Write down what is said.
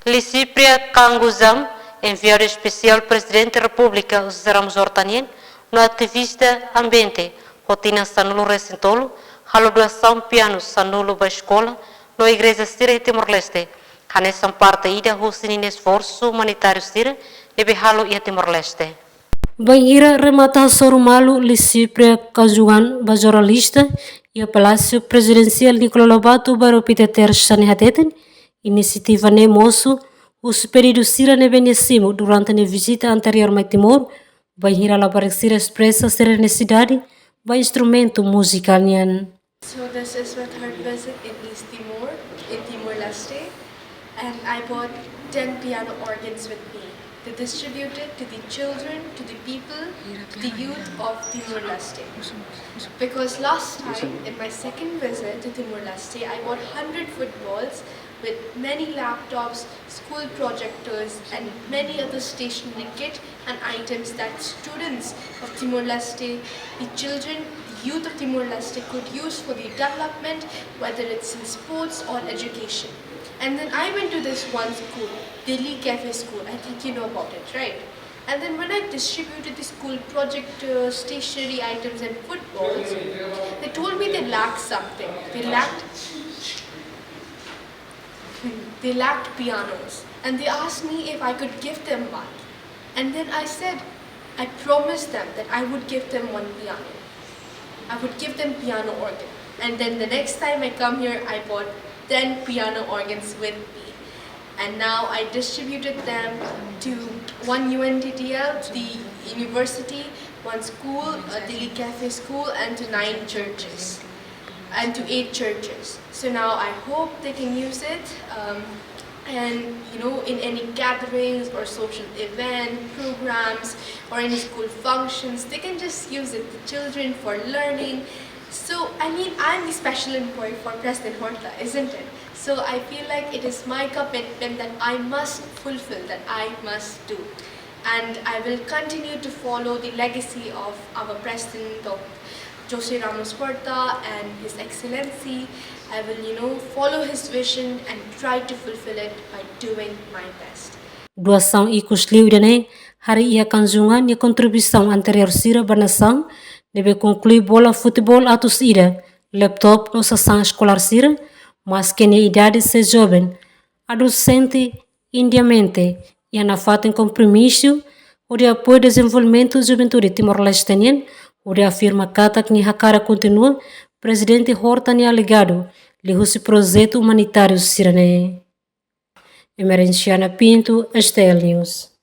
Licypriya Kangujam, Enviadu Espesial Prezidente Republika Ramos-Horta Nian, no Ativista Ambiente, Tinan sanulu recentolo, Halao Doasaun Pianu sanulu ba Eskola, no Igreja Sira Iha Timor Leste, Hanesan Parte Husi Ninia Esforsu Umanitariu Sira, Neebe Halao Iha Timor Leste. Banhira remata sorumalu Licypriya Kangujam ba jornalista e a Palácio Presidencial Nicola Lobato baru piteter sanihadeten inisiativa ne moço o superior Sira Neebe durante a visita anterior a Timor, Banhira laparecer expressa ser necessidade by instrumento musical Nian. So this is my third visit in East Timor, in Timor Leste, and I brought 10 piano organs with me to distribute it to the children, to the people, to the youth of Timor Leste. Because last time, in my second visit to Timor Leste, I bought 100 footballs with many laptops, school projectors, and many other stationery kit and items that students of Timor Leste, the children, the youth of Timor Leste could use for the development, whether it's in sports or education. And then I went to this one school, Delhi Cafe School. I think you know about it, right? And then when I distributed the school projectors, stationery items, and footballs, they told me they lacked something. They lacked pianos, and they asked me if I could give them one. And then I said, I promised them that I would give them one piano. I would give them piano organ. And then the next time I come here, I bought 10 piano organs with me. And now I distributed them to one UNTTL, the university, one school, a Delhi Cafe school, and to 9 churches. And to 8 churches. So now I hope they can use it, and in any gatherings or social event programs or any school functions, they can just use it. The children for learning. So I'm the special employee for President Horta, isn't it? So I feel like it is my commitment that I must fulfill, that I must do. And I will continue to follow the legacy of our President, of José Ramos-Horta and His Excellency. I will, follow his vision and try to fulfill it by doing my best. Doasaun ikus liudane hari ia kanjungan e contribuição anterior Sira banação deve concluir bola futebol atus ida laptop no sessão escolar Sira, mas que na idade se jovem, adolescente, indiamente e na fato em compromisso o de apoio ao desenvolvimento da juventude Timor-Leste o de afirma kata que hakara continua Presidente Horta ni alegado li Husi projeto humanitário Sira ne. Emerenciana Pinto, Estel News.